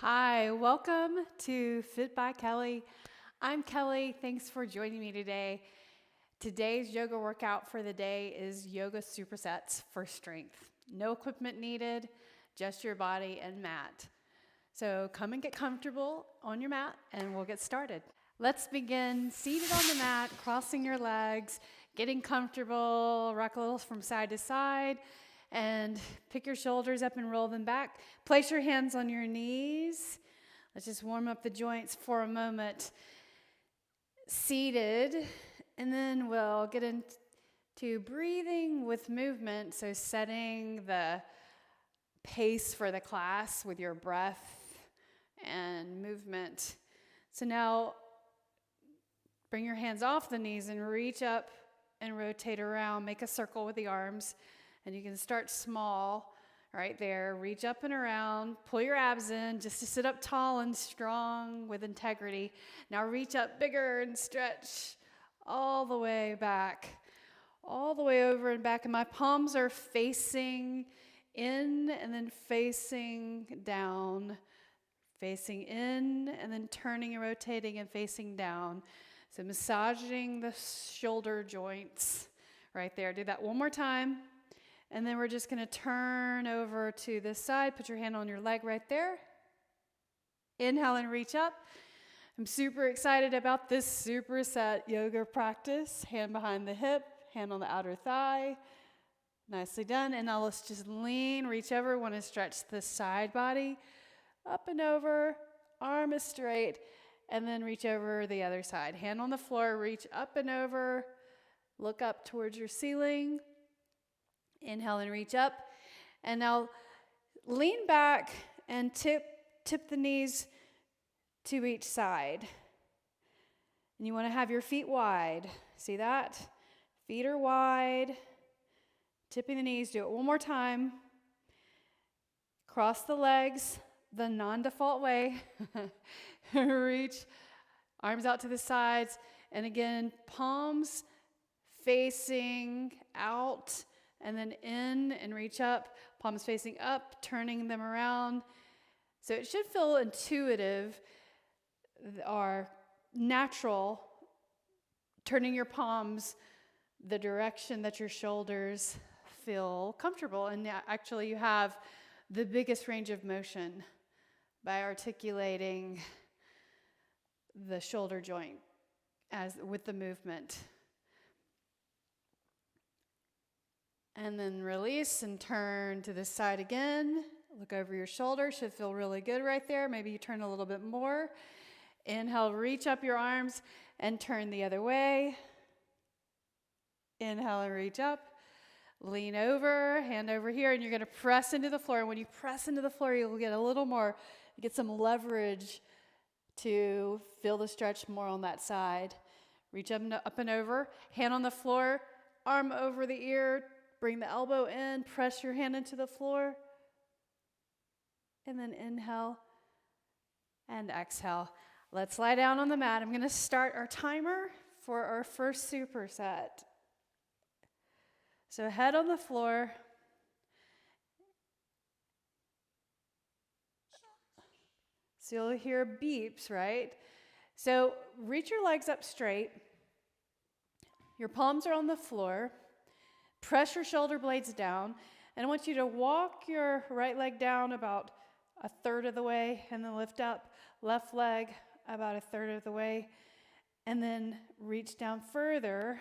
Hi, welcome to Fit by Kellie. I'm Kellie. Thanks for joining me today. Today's yoga workout for the day is yoga supersets for strength. No equipment needed, just your body and mat. So come and get comfortable on your mat and we'll get started. Let's begin seated on the mat, crossing your legs, getting comfortable, rock a little from side to side, and pick your shoulders up and roll them back. Place your hands on your knees. Let's just warm up the joints for a moment. Seated, and then we'll get into breathing with movement, so setting the pace for the class with your breath and movement. So now bring your hands off the knees and reach up and rotate around. Make a circle with the arms. And you can start small right there. Reach up and around. Pull your abs in just to sit up tall and strong with integrity. Now reach up bigger and stretch all the way back. All the way over and back. And my palms are facing in and then facing down. Facing in and then turning and rotating and facing down. So massaging the shoulder joints right there. Do that one more time. And then we're just going to turn over to this side. Put your hand on your leg right there. Inhale and reach up. I'm super excited about this superset yoga practice. Hand behind the hip, hand on the outer thigh. Nicely done. And now let's just lean, reach over. Want to stretch the side body. Up and over, arm is straight. And then reach over the other side. Hand on the floor, reach up and over. Look up towards your ceiling. Inhale and reach up. And now lean back and tip the knees to each side. And you want to have your feet wide. See that? Feet are wide. Tipping the knees. Do it one more time. Cross the legs the non-default way. Reach arms out to the sides. And again, palms facing out. And then in and reach up, palms facing up, turning them around. So it should feel intuitive or natural, turning your palms the direction that your shoulders feel comfortable. And actually you have the biggest range of motion by articulating the shoulder joint as with the movement. And then release and turn to this side again. Look over your shoulder. Should feel really good right there. Maybe you turn a little bit more. Inhale, reach up your arms and turn the other way. Inhale and reach up. Lean over, hand over here, and you're going to press into the floor. And when you press into the floor, you'll get a little more, you get some leverage to feel the stretch more on that side. Reach up and over. Hand on the floor, arm over the ear. Bring the elbow in, press your hand into the floor, and then inhale and exhale. Let's lie down on the mat. I'm going to start our timer for our first superset. So head on the floor. So you'll hear beeps, right? So reach your legs up straight. Your palms are on the floor. Press your shoulder blades down, and I want you to walk your right leg down about a third of the way, and then lift up left leg about a third of the way, and then reach down further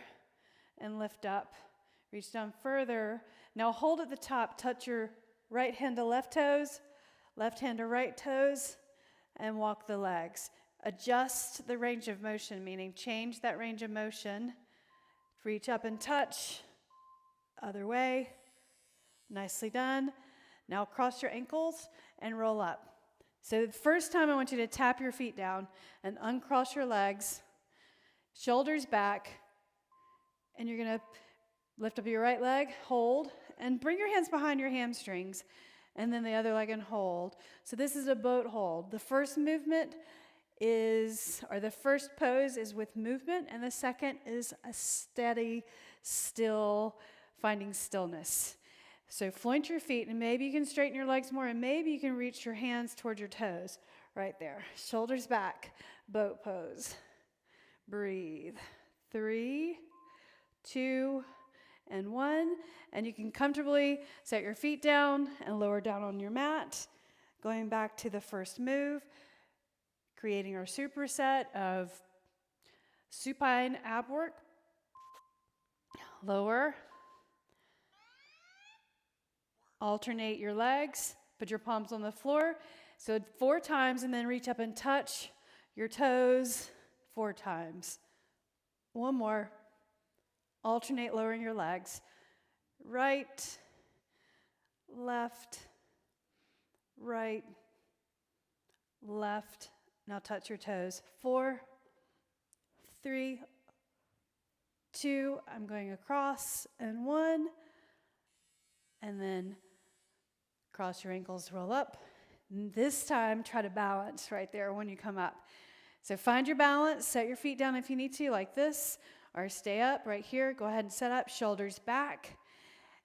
and lift up. Reach down further. Now hold at the top, touch your right hand to left toes, left hand to right toes, and walk the legs. Adjust the range of motion, meaning change that range of motion. Reach up and touch. Other way. Nicely done. Now cross your ankles and roll up. So the first time I want you to tap your feet down and uncross your legs, shoulders back, and you're going to lift up your right leg, hold, and bring your hands behind your hamstrings, and then the other leg and hold. So this is a boat hold. The first movement the first pose is with movement, and the second is a steady, still, finding stillness. So floint your feet, and maybe you can straighten your legs more, and maybe you can reach your hands towards your toes. Right there. Shoulders back. Boat pose. Breathe. 3, 2, and 1. And you can comfortably set your feet down and lower down on your mat. Going back to the first move, creating our superset of supine ab work. Lower. Alternate your legs. Put your palms on the floor. So 4 times, and then reach up and touch your toes 4 times. One more. Alternate lowering your legs. Right, left, right, left. Now touch your toes. 4, 3, 2. I'm going across, and 1. And then cross your ankles, roll up. This time, try to balance right there when you come up. So find your balance, set your feet down if you need to, like this, or stay up right here. Go ahead and set up, shoulders back,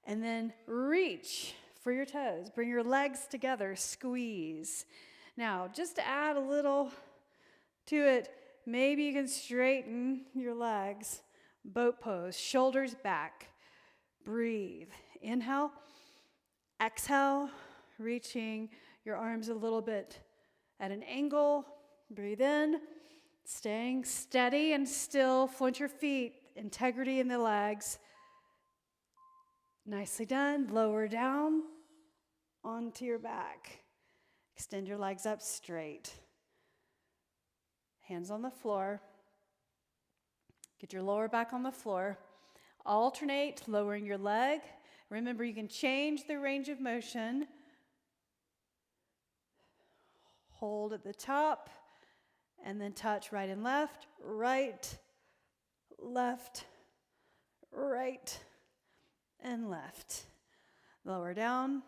and then reach for your toes. Bring your legs together, squeeze. Now, just to add a little to it, maybe you can straighten your legs. Boat pose, shoulders back. Breathe. Inhale, exhale, reaching your arms a little bit at an angle. Breathe in, staying steady and still. Float your feet, integrity in the legs. Nicely done. Lower down onto your back. Extend your legs up straight. Hands on the floor. Get your lower back on the floor. Alternate lowering your leg. Remember, you can change the range of motion. Hold at the top, and then touch right and left, right, left, right, and left. Lower down.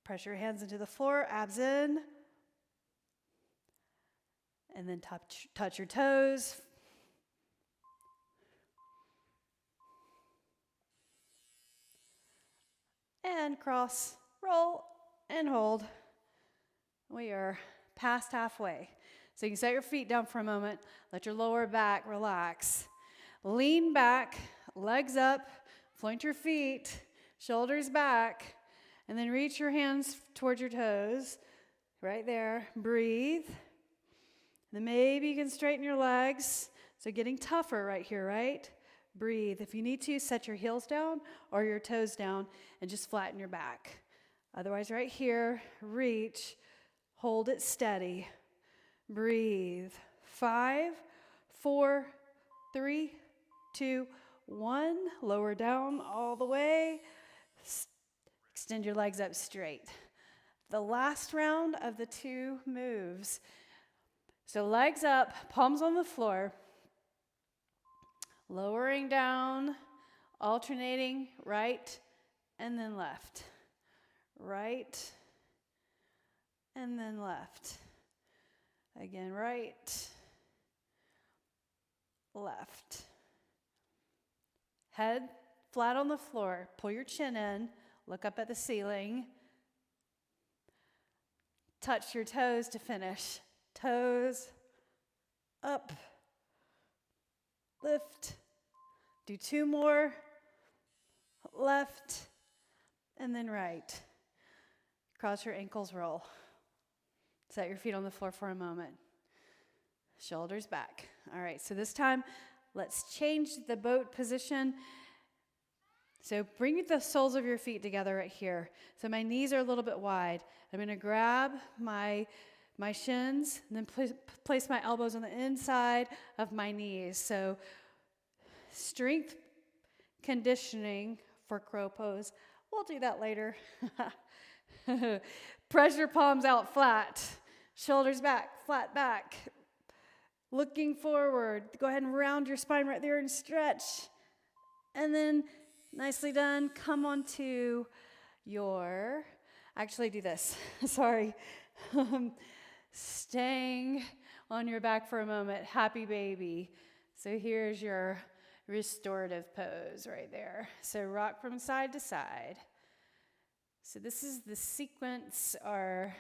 Press your hands into the floor, abs in. And then touch your toes. And cross, roll, and hold. We are past halfway. So you can set your feet down for a moment. Let your lower back relax. Lean back, legs up, float your feet, shoulders back, and then reach your hands towards your toes. Right there. Breathe. Then maybe you can straighten your legs. So getting tougher right here, right? Breathe. If you need to, set your heels down or your toes down and just flatten your back. Otherwise, right here, reach, hold it steady. Breathe. 5, 4, 3, 2, 1. Lower down all the way. Extend your legs up straight. The last round of the 2 moves. So legs up, palms on the floor. Lowering down, alternating right and then left. Right and then left. Again, right, left. Head flat on the floor. Pull your chin in. Look up at the ceiling. Touch your toes to finish. Toes up. Lift. Do 2 more. Left and then right. Cross your ankles, roll. Set your feet on the floor for a moment. Shoulders back. All right, so this time, let's change the boat position. So bring the soles of your feet together right here. So my knees are a little bit wide. I'm going to grab my shins and then place my elbows on the inside of my knees. So strength conditioning for crow pose. We'll do that later. Press your palms out flat. Shoulders back, flat back. Looking forward. Go ahead and round your spine right there and stretch. And then, nicely done. Come on to your, actually do this. Sorry. Staying on your back for a moment. Happy baby. So here's your restorative pose right there. So rock from side to side. So this is the sequence, or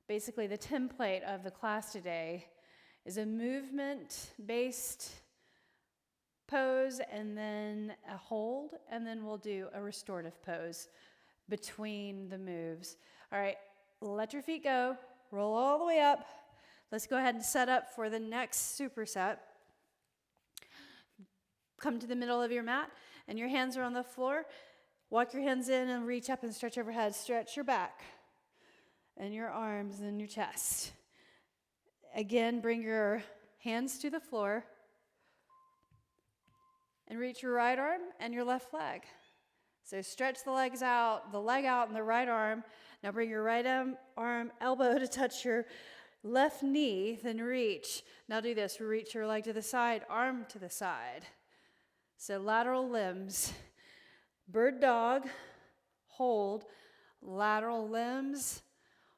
basically the template of the class today is a movement-based pose and then a hold, and then we'll do a restorative pose between the moves. All right, let your feet go, roll all the way up. Let's go ahead and set up for the next superset. Come to the middle of your mat, and your hands are on the floor. Walk your hands in and reach up and stretch overhead. Stretch your back and your arms and your chest. Again, bring your hands to the floor and reach your right arm and your left leg. So stretch the legs out, the leg out and the right arm. Now bring your right arm, elbow to touch your left knee, then reach. Now do this, reach your leg to the side, arm to the side. So lateral limbs, bird dog, hold, lateral limbs,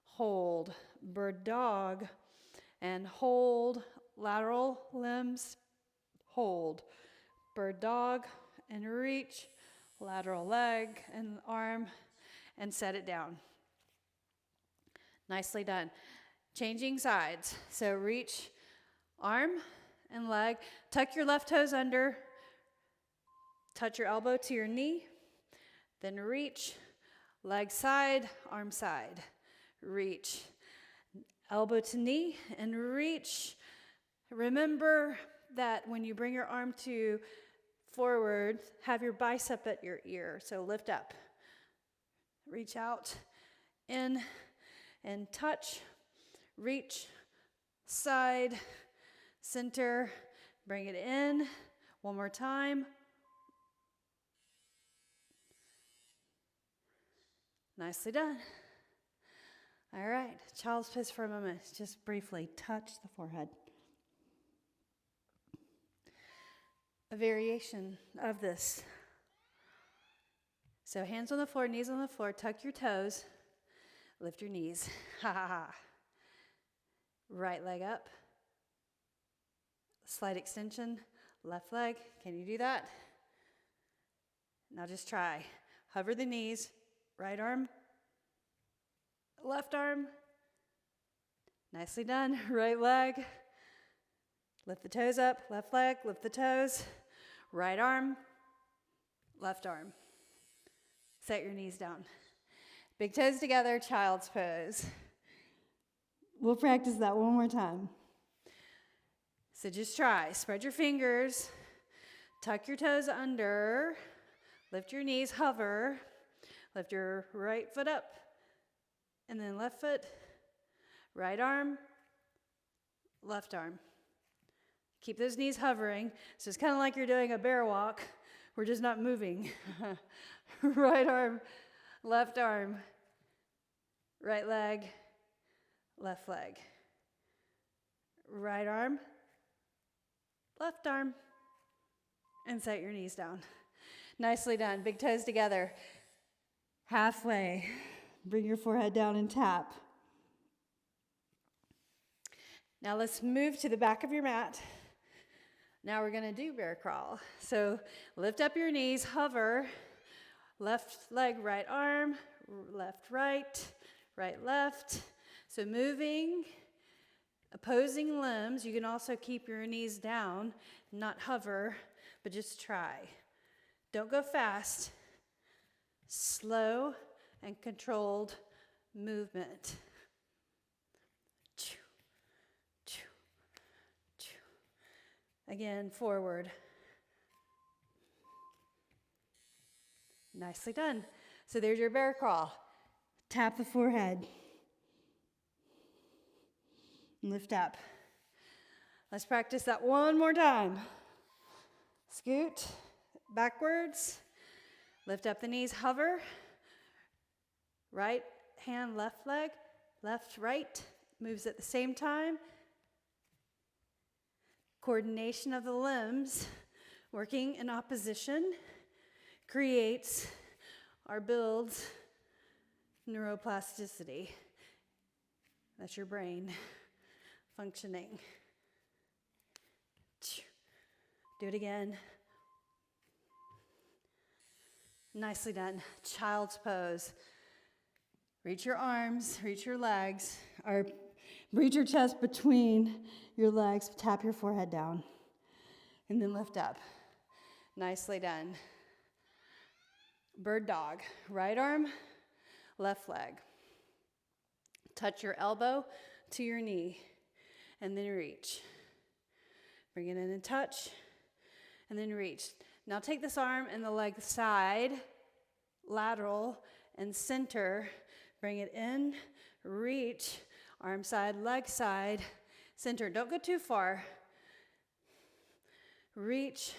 hold, bird dog, and hold, lateral limbs, hold, bird dog, and reach, lateral leg and arm, and set it down. Nicely done. Changing sides. So reach, arm and leg, tuck your left toes under, touch your elbow to your knee, then reach, leg side, arm side, reach, elbow to knee, and reach. Remember that when you bring your arm to forward, have your bicep at your ear, so lift up. Reach out, in, and touch, reach, side, center, bring it in. One more time. Nicely done. All right, child's pose for a moment. Just briefly touch the forehead. A variation of this. So hands on the floor, knees on the floor, tuck your toes, lift your knees. Ha ha ha. Right leg up. Slight extension, left leg. Can you do that? Now just try. Hover the knees, right arm, left arm. Nicely done. Right leg. Lift the toes up, left leg, lift the toes. Right arm, left arm. Set your knees down. Big toes together, child's pose. We'll practice that one more time. So just try. Spread your fingers. Tuck your toes under. Lift your knees, hover. Lift your right foot up. And then left foot. Right arm. Left arm. Keep those knees hovering. So it's kind of like you're doing a bear walk. We're just not moving. Right arm, left arm, right leg, left leg. Right arm, left arm, and set your knees down. Nicely done. Big toes together. Halfway. Bring your forehead down and tap. Now let's move to the back of your mat. Now we're going to do bear crawl. So lift up your knees, hover, left leg, right arm, left, right, left. So moving, opposing limbs. You can also keep your knees down, not hover, but just try. Don't go fast. Slow and controlled movement. Again, forward. Nicely done. So there's your bear crawl. Tap the forehead. Lift up. Let's practice that one more time. Scoot backwards. Lift up the knees, hover. Right hand, left leg, left, right. Moves at the same time. Coordination of the limbs, working in opposition, creates or builds neuroplasticity. That's your brain functioning. Do it again. Nicely done. Child's pose. Reach your arms, reach your legs, or reach your chest between your legs. Tap your forehead down. And then lift up. Nicely done. Bird dog. Right arm, left leg. Touch your elbow to your knee. And then reach. Bring it in and touch. And then reach. Now take this arm and the leg side, lateral, and center. Bring it in, reach, arm side, leg side, center. Don't go too far. Reach,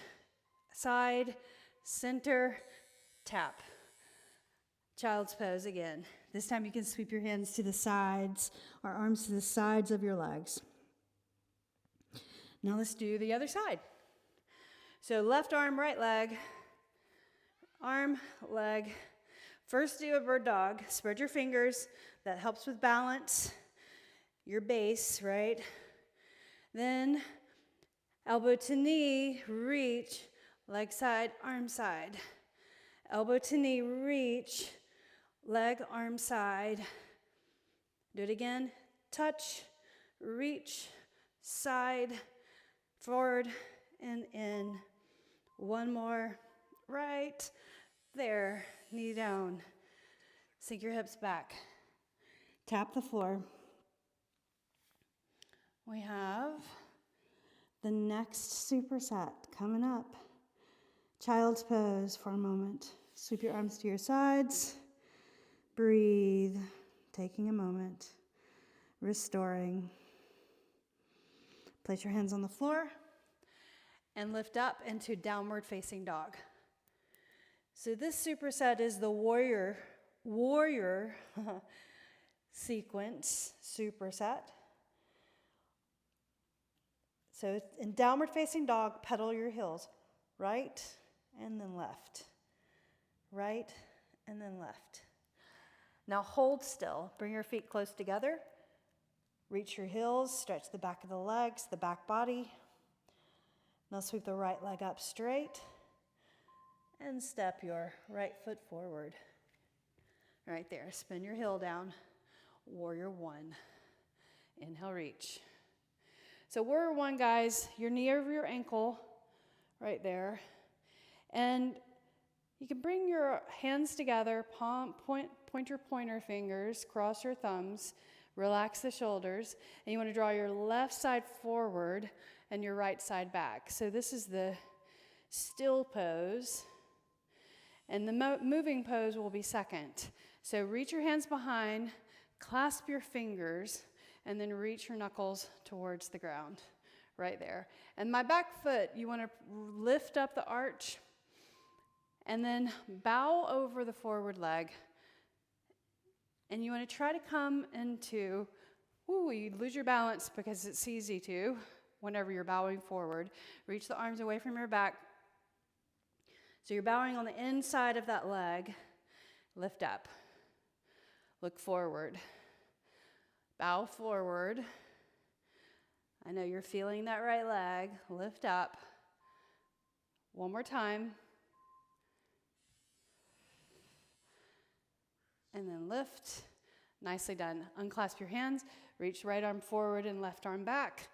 side, center, tap. Child's pose again. This time you can sweep your hands to the sides or arms to the sides of your legs. Now let's do the other side. So left arm, right leg, arm, leg. First do a bird dog. Spread your fingers. That helps with balance, your base, right? Then elbow to knee, reach, leg side, arm side. Elbow to knee, reach, leg, arm side. Do it again. Touch, reach, side, forward, and in. One more, right there, knee down. Sink your hips back. Tap the floor. We have the next superset coming up. Child's pose for a moment. Sweep your arms to your sides. Breathe, taking a moment. Restoring. Place your hands on the floor. And lift up into downward facing dog. So this superset is the warrior sequence superset. So in downward facing dog, pedal your heels. Right and then left. Right and then left. Now hold still. Bring your feet close together. Reach your heels. Stretch the back of the legs, the back body. Now sweep the right leg up straight and step your right foot forward. Right there, spin your heel down, warrior one. Inhale, reach. So warrior one, guys, your knee over your ankle, right there. And you can bring your hands together, point your pointer fingers, cross your thumbs, relax the shoulders, and you want to draw your left side forward and your right side back. So this is the still pose, and the moving pose will be second. So reach your hands behind, clasp your fingers, and then reach your knuckles towards the ground, right there. And my back foot, you want to lift up the arch, and then bow over the forward leg. And you want to try to come into, you lose your balance because it's easy to whenever you're bowing forward. Reach the arms away from your back. So you're bowing on the inside of that leg. Lift up. Look forward. Bow forward. I know you're feeling that right leg. Lift up. One more time. And then lift. Nicely done. Unclasp your hands. Reach right arm forward and left arm back.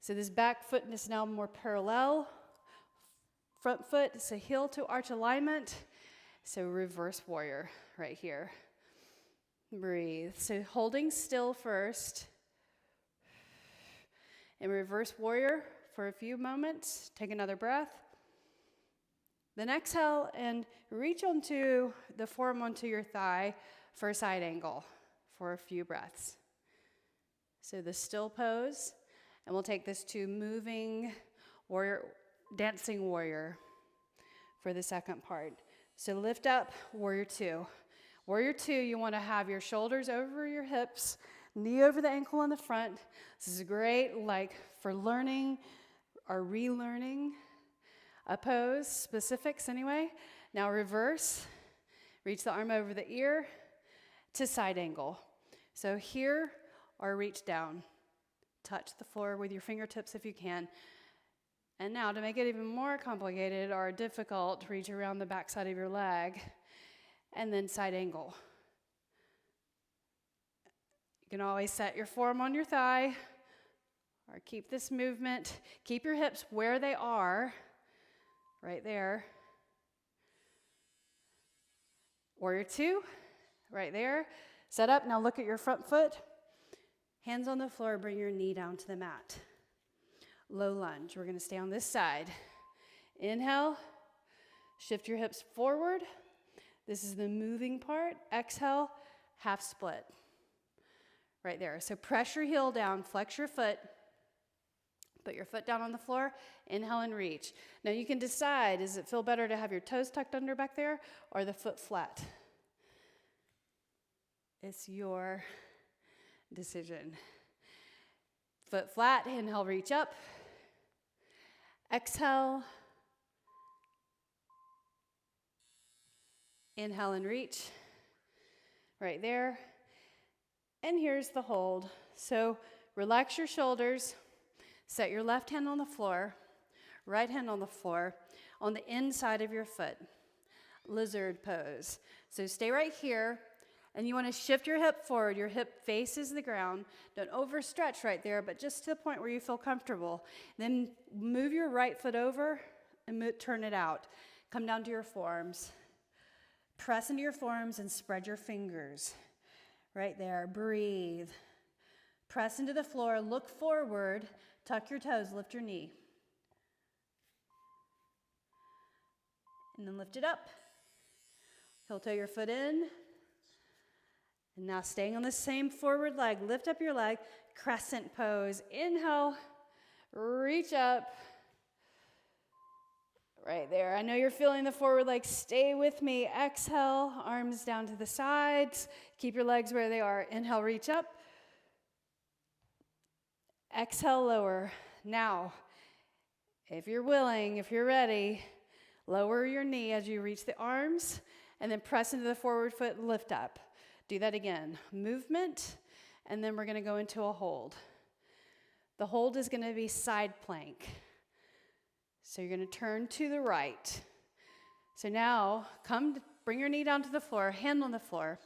So this back foot is now more parallel. Front foot is a heel to arch alignment. So reverse warrior right here. Breathe. So holding still first. And reverse warrior for a few moments. Take another breath. Then exhale and reach onto the forearm onto your thigh for a side angle for a few breaths. So the still pose. And we'll take this to moving warrior, dancing warrior for the second part. So lift up, warrior two. Warrior two, you want to have your shoulders over your hips, knee over the ankle on the front. This is great, like for learning or relearning a pose, specifics anyway. Now reverse, reach the arm over the ear to side angle. So here or reach down. Touch the floor with your fingertips if you can. And now to make it even more complicated or difficult, reach around the back side of your leg and then side angle. You can always set your forearm on your thigh or keep this movement. Keep your hips where they are, right there. Warrior two, right there. Set up, now look at your front foot. Hands on the floor, bring your knee down to the mat. Low lunge, we're gonna stay on this side. Inhale, shift your hips forward. This is the moving part. Exhale, half split. Right there, so press your heel down, flex your foot. Put your foot down on the floor, inhale and reach. Now you can decide, does it feel better to have your toes tucked under back there or the foot flat? It's your decision. Foot flat, inhale, reach up. Exhale. Inhale and reach. Right there. And here's the hold. So relax your shoulders. Set your left hand on the floor, right hand on the floor, on the inside of your foot. Lizard pose. So stay right here, and you want to shift your hip forward. Your hip faces the ground. Don't overstretch right there, but just to the point where you feel comfortable. Then move your right foot over and turn it out. Come down to your forearms. Press into your forearms and spread your fingers. Right there. Breathe. Press into the floor. Look forward. Tuck your toes, lift your knee. And then lift it up. Heel toe your foot in. And now staying on the same forward leg, lift up your leg, crescent pose. Inhale, reach up. Right there. I know you're feeling the forward leg. Stay with me. Exhale, arms down to the sides. Keep your legs where they are. Inhale, reach up. Exhale, lower. Now, if you're willing, if you're ready, lower your knee as you reach the arms, and then press into the forward foot and lift up. Do that again. Movement, and then we're going to go into a hold. The hold is going to be side plank. So you're going to turn to the right. So now, bring your knee down to the floor, hand on the floor.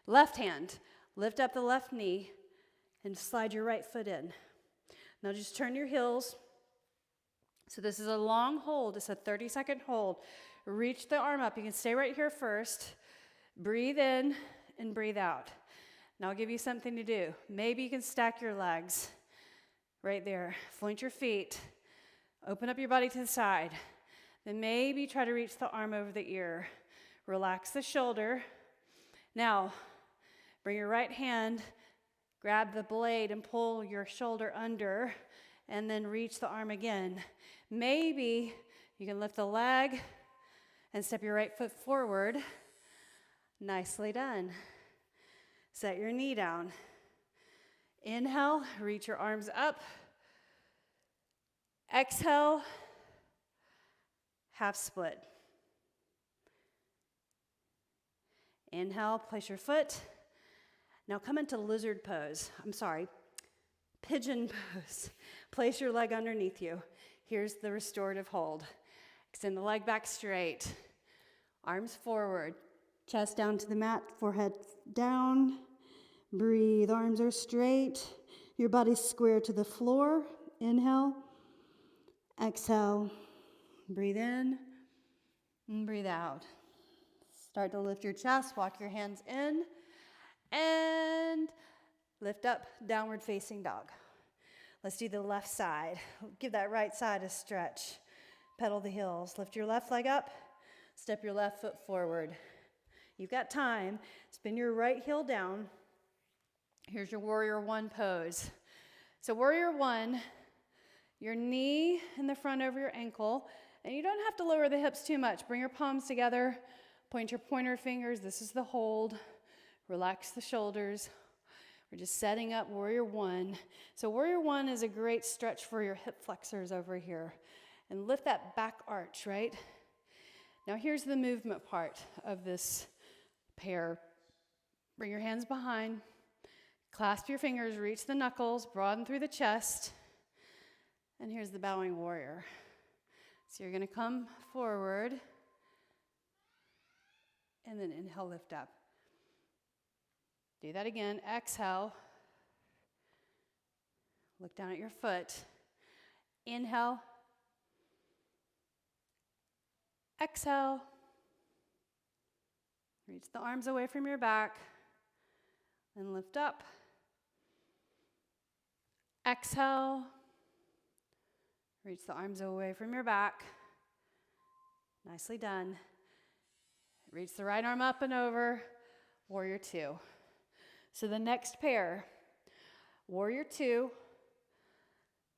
Left hand, lift up the left knee, and slide your right foot in. Now just turn your heels. So this is a long hold. It's a 30-second hold. Reach the arm up. You can stay right here first. Breathe in and breathe out. Now I'll give you something to do. Maybe you can stack your legs right there. Point your feet. Open up your body to the side. Then maybe try to reach the arm over the ear. Relax the shoulder. Now, bring your right hand. Grab the blade and pull your shoulder under, and then reach the arm again. Maybe you can lift the leg and step your right foot forward. Nicely done. Set your knee down. Inhale, reach your arms up. Exhale, half split. Inhale, place your foot. Now come into lizard pose. Pigeon pose. Place your leg underneath you. Here's the restorative hold. Extend the leg back straight. Arms forward. Chest down to the mat, forehead down. Breathe, arms are straight. Your body's square to the floor. Inhale. Exhale. Breathe in and breathe out. Start to lift your chest, walk your hands in. And lift up, downward facing dog. Let's do the left side. Give that right side a stretch. Pedal the heels. Lift your left leg up. Step your left foot forward. You've got time. Spin your right heel down. Here's your warrior one pose. So warrior one, your knee in the front over your ankle. And you don't have to lower the hips too much. Bring your palms together. Point your pointer fingers. This is the hold. Relax the shoulders. We're just setting up warrior one. So warrior one is a great stretch for your hip flexors over here. And lift that back arch, right? Now here's the movement part of this pair. Bring your hands behind. Clasp your fingers, reach the knuckles, broaden through the chest. And here's the bowing warrior. So you're going to come forward and then inhale, lift up. Do that again. Exhale. Look down at your foot. Inhale. Exhale. Reach the arms away from your back and lift up. Exhale. Reach the arms away from your back. Nicely done. Reach the right arm up and over. Warrior two. So the next pair, warrior two,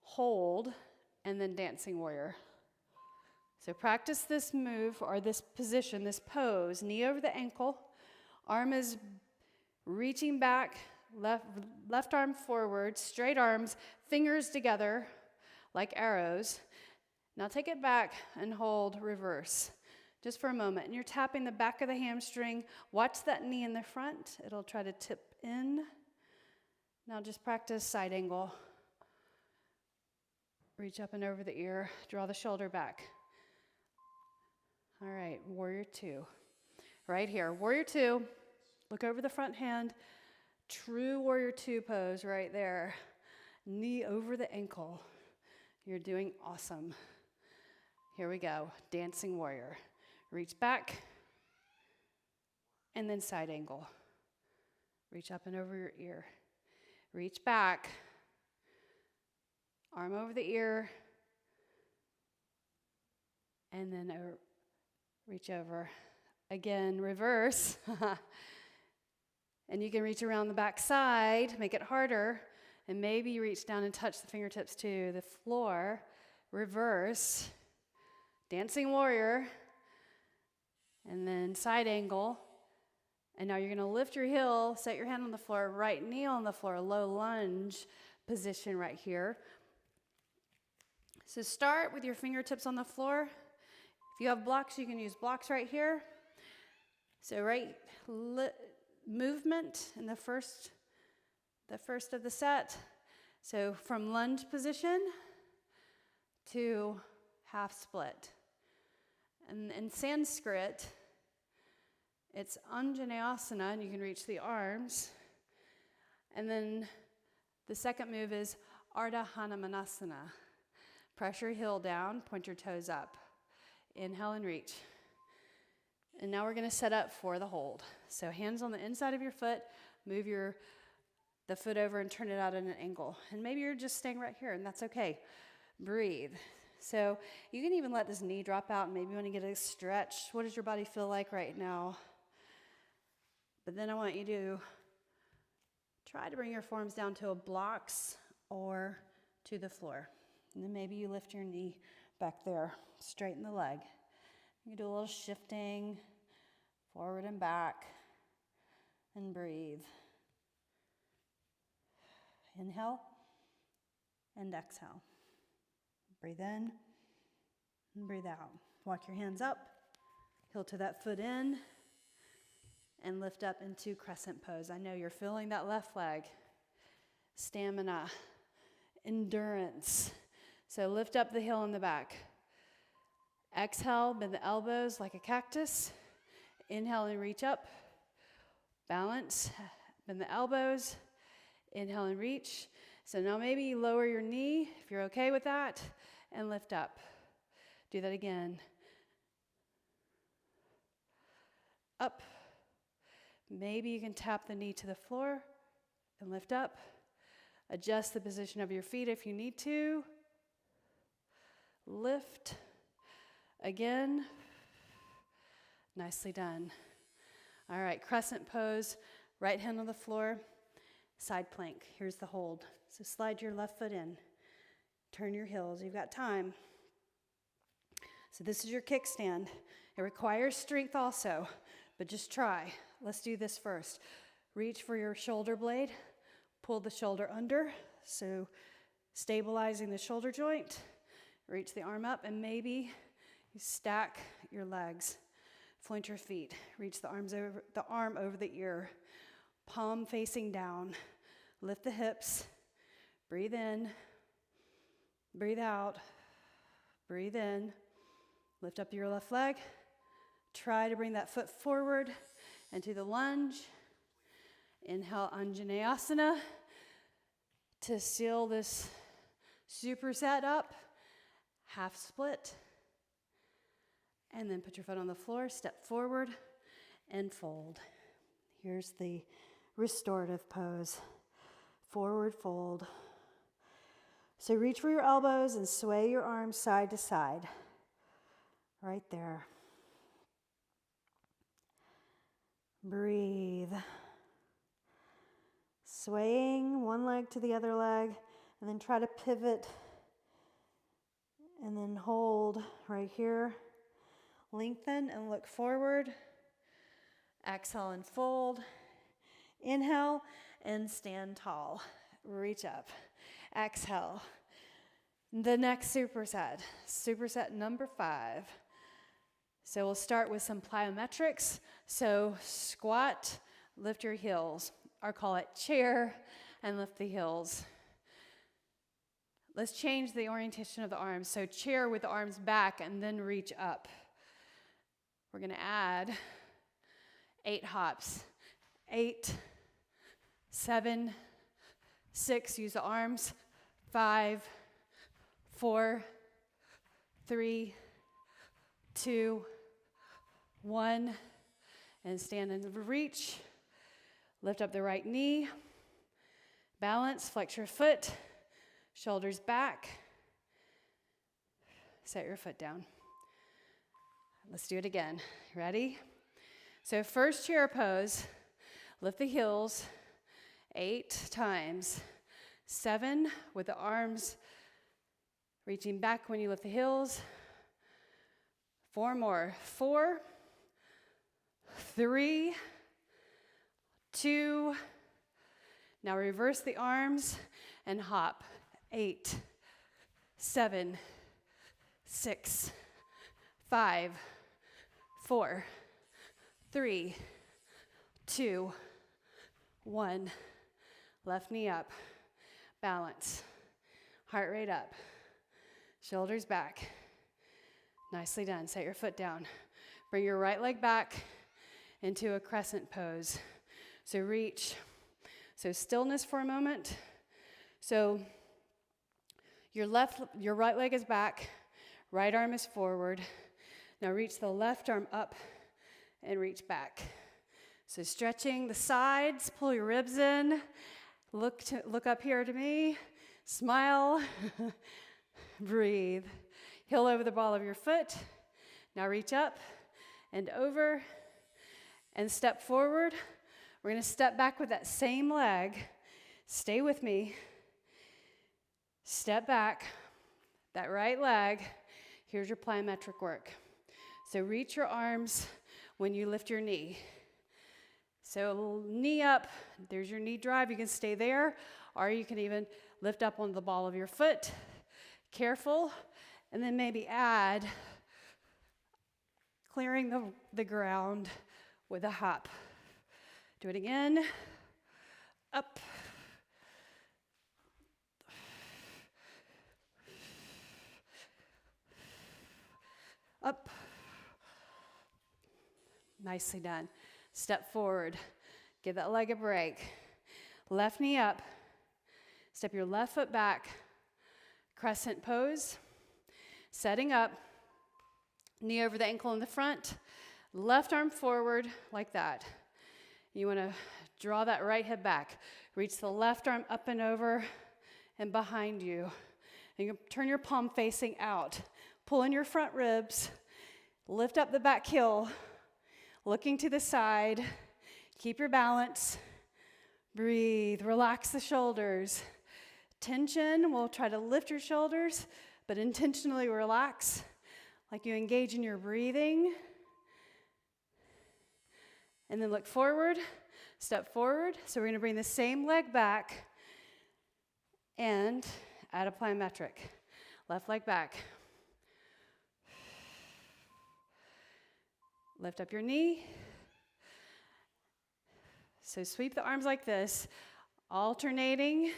hold, and then dancing warrior. So practice this move or this position, this pose, knee over the ankle, arm is reaching back, left arm forward, straight arms, fingers together like arrows. Now take it back and hold reverse just for a moment. And you're tapping the back of the hamstring. Watch that knee in the front. It'll try to tip in. Now just practice side angle. Reach up and over the ear. Draw the shoulder back. All right, warrior two. Right here, warrior two. Look over the front hand. True warrior two pose right there. Knee over the ankle. You're doing awesome. Here we go, dancing warrior. Reach back, and then side angle. Reach up and over your ear. Reach back, arm over the ear, and then reach over. Again, reverse. And you can reach around the back side, make it harder, and maybe you reach down and touch the fingertips to the floor. Reverse, dancing warrior, and then side angle. And now you're going to lift your heel, set your hand on the floor, right knee on the floor, low lunge position right here. So start with your fingertips on the floor. If you have blocks, you can use blocks right here. So movement in the first of the set. So from lunge position to half split. And in Sanskrit, it's Anjaneyasana, and you can reach the arms. And then the second move is Ardha Hanumanasana. Press your heel down, point your toes up. Inhale and reach. And now we're going to set up for the hold. So hands on the inside of your foot, move the foot over and turn it out at an angle. And maybe you're just staying right here, and that's okay. Breathe. So you can even let this knee drop out, and maybe you want to get a stretch. What does your body feel like right now? But then I want you to try to bring your forearms down to blocks or to the floor. And then maybe you lift your knee back there, straighten the leg. You can do a little shifting, forward and back, and breathe. Inhale and exhale. Breathe in and breathe out. Walk your hands up, heel to that foot in, and lift up into crescent pose. I know you're feeling that left leg. Stamina, endurance. So lift up the heel in the back. Exhale, bend the elbows like a cactus. Inhale and reach up. Balance, bend the elbows. Inhale and reach. So now maybe you lower your knee, if you're okay with that, and lift up. Do that again. Up. Maybe you can tap the knee to the floor and lift up. Adjust the position of your feet if you need to. Lift. Again. Nicely done. All right, crescent pose. Right hand on the floor. Side plank. Here's the hold. So slide your left foot in. Turn your heels. You've got time. So this is your kickstand. It requires strength also, but just try. Let's do this first. Reach for your shoulder blade. Pull the shoulder under, so stabilizing the shoulder joint. Reach the arm up, and maybe you stack your legs. Flint your feet. Reach the arm over the ear. Palm facing down. Lift the hips. Breathe in. Breathe out. Breathe in. Lift up your left leg. Try to bring that foot forward into the lunge. Inhale, Anjaneyasana to seal this superset up. Half split. And then put your foot on the floor, step forward, and fold. Here's the restorative pose. Forward fold. So reach for your elbows and sway your arms side to side. Right there. Breathe. Swaying one leg to the other leg, and then try to pivot, and then hold right here. Lengthen and look forward. Exhale and fold. Inhale and stand tall. Reach up. Exhale. The next superset. Superset number 5. So we'll start with some plyometrics. So squat, lift your heels, or call it chair and lift the heels. Let's change the orientation of the arms. So chair with the arms back and then reach up. We're going to add 8 hops. 8, 7, 6, use the arms. 5, 4, 3, 2, 1, and stand and reach. Lift up the right knee. Balance, flex your foot. Shoulders back. Set your foot down. Let's do it again. Ready? So first chair pose, lift the heels 8 times. 7 with the arms reaching back when you lift the heels. 4 more. 4, 3, 2. Now reverse the arms and hop. 8, 7, 6, 5, 4, 3, 2, 1. Left knee up. Balance. Heart rate up. Shoulders back. Nicely done. Set your foot down. Bring your right leg back into a crescent pose. So reach. So stillness for a moment. So your right leg is back. Right arm is forward. Now reach the left arm up and reach back. So stretching the sides, pull your ribs in. Look up here to me. Smile. Breathe. Heel over the ball of your foot. Now reach up and over and step forward. We're going to step back with that same leg. Stay with me. Step back. That right leg. Here's your plyometric work. So reach your arms when you lift your knee. So knee up. There's your knee drive. You can stay there, or you can even lift up on the ball of your foot. Careful. And then maybe add clearing the ground with a hop. Do it again. Up. Up. Nicely done. Step forward. Give that leg a break. Left knee up. Step your left foot back. Crescent pose. Setting up. Knee over the ankle in the front. Left arm forward like that. You want to draw that right hip back. Reach the left arm up and over and behind you. And you can turn your palm facing out. Pull in your front ribs. Lift up the back heel. Looking to the side. Keep your balance. Breathe. Relax the shoulders. Tension. We'll try to lift your shoulders, but intentionally relax. Like you engage in your breathing. And then look forward. Step forward. So we're going to bring the same leg back and add a plyometric. Left leg back. Lift up your knee. So sweep the arms like this, alternating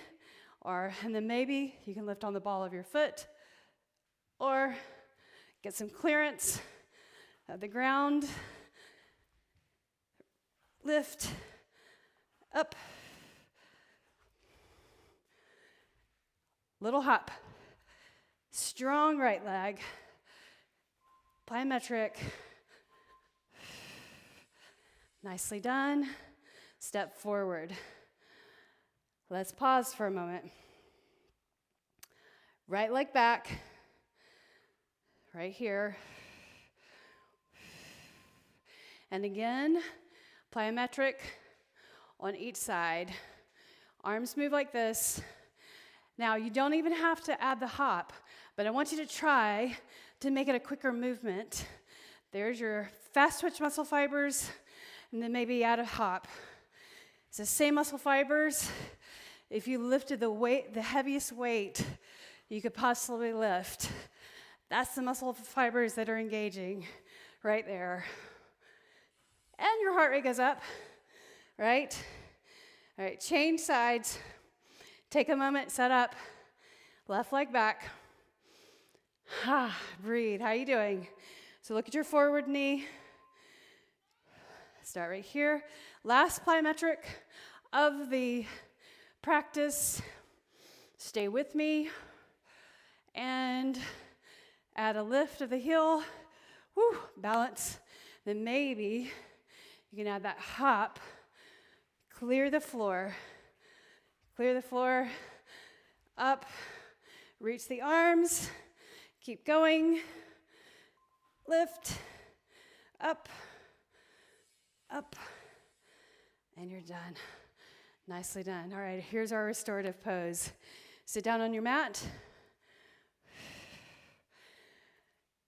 And then maybe you can lift on the ball of your foot, or get some clearance of the ground. Lift up. Little hop. Strong right leg. Plyometric. Nicely done. Step forward. Let's pause for a moment. Right leg back. Right here. And again, plyometric on each side. Arms move like this. Now, you don't even have to add the hop, but I want you to try to make it a quicker movement. There's your fast twitch muscle fibers, and then maybe add a hop. It's the same muscle fibers. If you lifted the heaviest weight you could possibly lift, that's the muscle fibers that are engaging right there. And your heart rate goes up, right? All right, change sides. Take a moment, set up. Left leg back. Breathe. How are you doing? So look at your forward knee. Start right here. Last plyometric of the practice. Stay with me. And add a lift of the heel. Woo, balance. Then maybe you can add that hop. Clear the floor. Clear the floor. Up. Reach the arms. Keep going. Lift. Up. Up. And you're done. Nicely done. All right, here's our restorative pose. Sit down on your mat.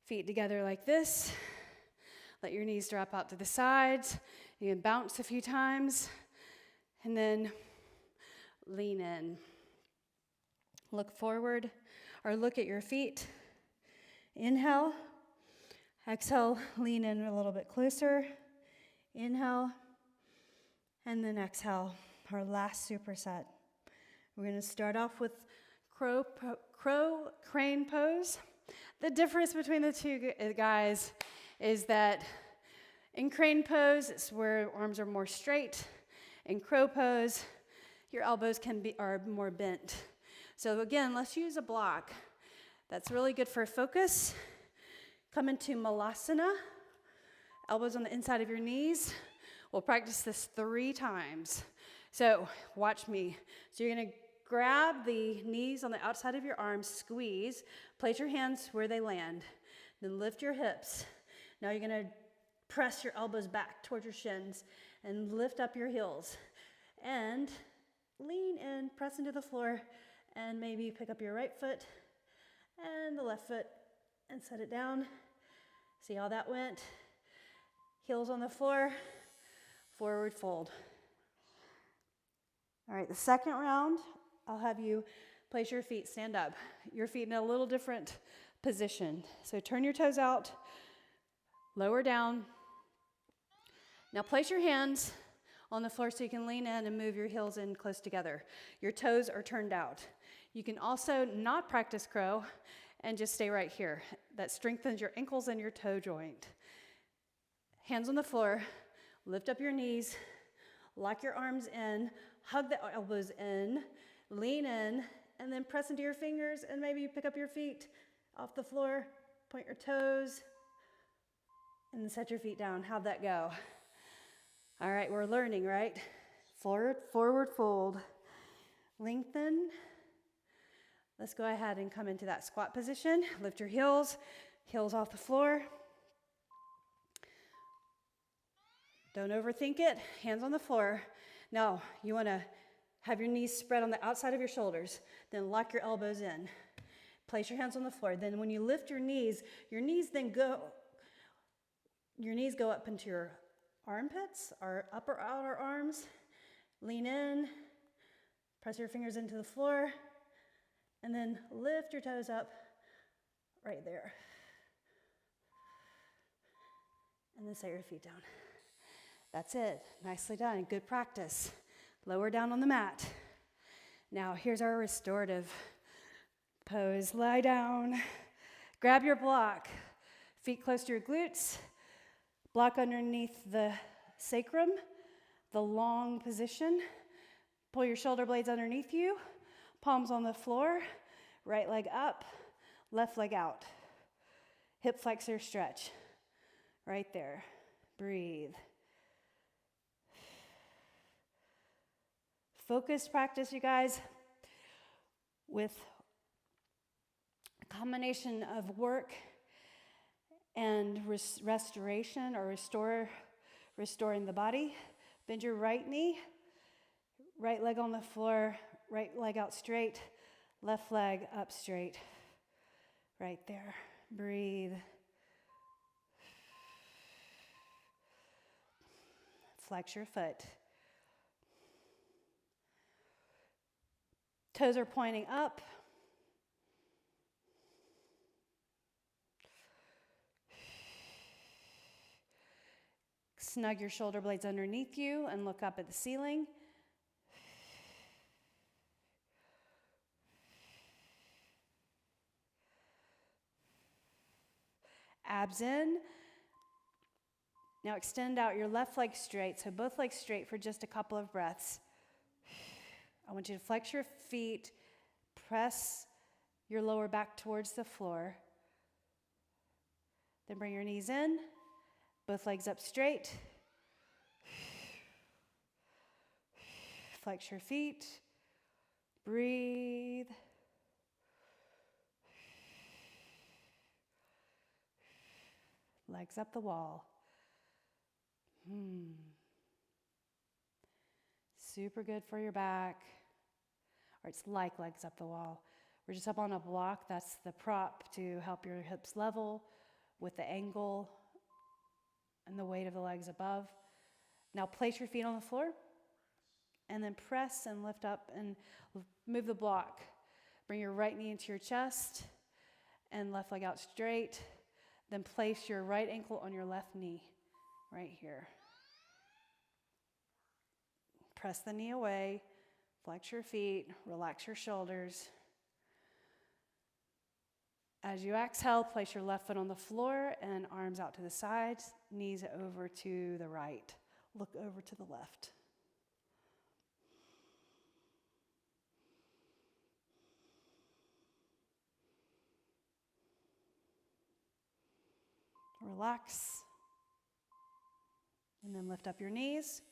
Feet together like this. Let your knees drop out to the sides. You can bounce a few times. And then lean in. Look forward or look at your feet. Inhale. Exhale, lean in a little bit closer. Inhale. And then exhale, our last superset. We're going to start off with crane pose. The difference between the two guys is that in crane pose, it's where arms are more straight. In crow pose, your elbows are more bent. So again, let's use a block. That's really good for focus. Come into malasana. Elbows on the inside of your knees. We'll practice this 3 times. So watch me. So you're going to grab the knees on the outside of your arms, squeeze, place your hands where they land, then lift your hips. Now you're going to press your elbows back towards your shins and lift up your heels. And lean in, press into the floor, and maybe pick up your right foot and the left foot and set it down. See how that went? Heels on the floor, forward fold. All right, the second round, I'll have you place your feet, stand up. Your feet in a little different position. So turn your toes out, lower down. Now place your hands on the floor so you can lean in and move your heels in close together. Your toes are turned out. You can also not practice crow and just stay right here. That strengthens your ankles and your toe joint. Hands on the floor, lift up your knees, lock your arms in, hug the elbows in, lean in, and then press into your fingers and maybe you pick up your feet off the floor, point your toes, and then set your feet down. How'd that go? All right, we're learning, right? Forward fold. Lengthen. Let's go ahead and come into that squat position. Lift your heels off the floor. Don't overthink it. Hands on the floor. Now, you want to have your knees spread on the outside of your shoulders. Then lock your elbows in. Place your hands on the floor. Then when you lift your knees go up into your armpits or upper outer arms. Lean in. Press your fingers into the floor. And then lift your toes up right there. And then set your feet down. That's it. Nicely done. Good practice. Lower down on the mat. Now, here's our restorative pose. Lie down, grab your block, feet close to your glutes, block underneath the sacrum, the long position. Pull your shoulder blades underneath you, palms on the floor, right leg up, left leg out. Hip flexor stretch, right there. Breathe. Focused practice, you guys, with a combination of work and restoration or restoring the body. Bend your right knee, right leg on the floor, right leg out straight, left leg up straight. Right there. Breathe. Flex your foot. Toes are pointing up. Snug your shoulder blades underneath you and look up at the ceiling. Abs in. Now extend out your left leg straight, so both legs straight for just a couple of breaths. I want you to flex your feet, press your lower back towards the floor. Then bring your knees in, both legs up straight. Flex your feet, breathe. Legs up the wall. Super good for your back. Or it's like legs up the wall. We're just up on a block. That's the prop to help your hips level with the angle and the weight of the legs above. Now place your feet on the floor and then press and lift up and move the block. Bring your right knee into your chest and left leg out straight. Then place your right ankle on your left knee, right here. Press the knee away, flex your feet, relax your shoulders. As you exhale, place your left foot on the floor and arms out to the sides, knees over to the right. Look over to the left. Relax. And then lift up your knees.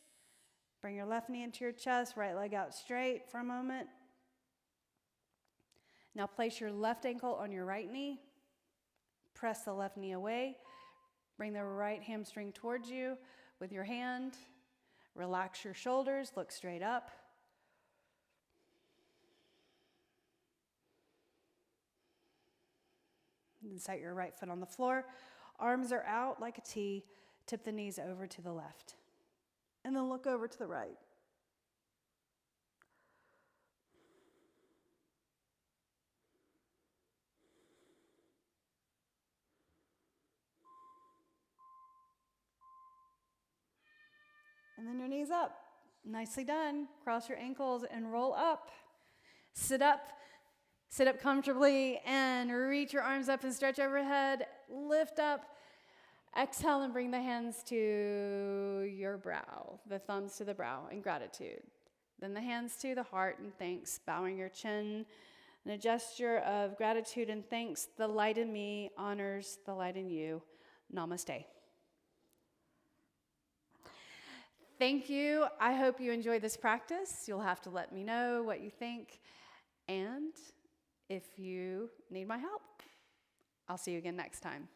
Bring your left knee into your chest, right leg out straight for a moment. Now place your left ankle on your right knee. Press the left knee away. Bring the right hamstring towards you with your hand. Relax your shoulders, look straight up. And set your right foot on the floor. Arms are out like a T. Tip the knees over to the left. And then look over to the right. And then your knees up. Nicely done. Cross your ankles and roll up. Sit up. Sit up comfortably and reach your arms up and stretch overhead. Lift up. Exhale and bring the hands to your brow, the thumbs to the brow in gratitude. Then the hands to the heart in thanks, bowing your chin in a gesture of gratitude and thanks. The light in me honors the light in you. Namaste. Thank you. I hope you enjoyed this practice. You'll have to let me know what you think. And if you need my help, I'll see you again next time.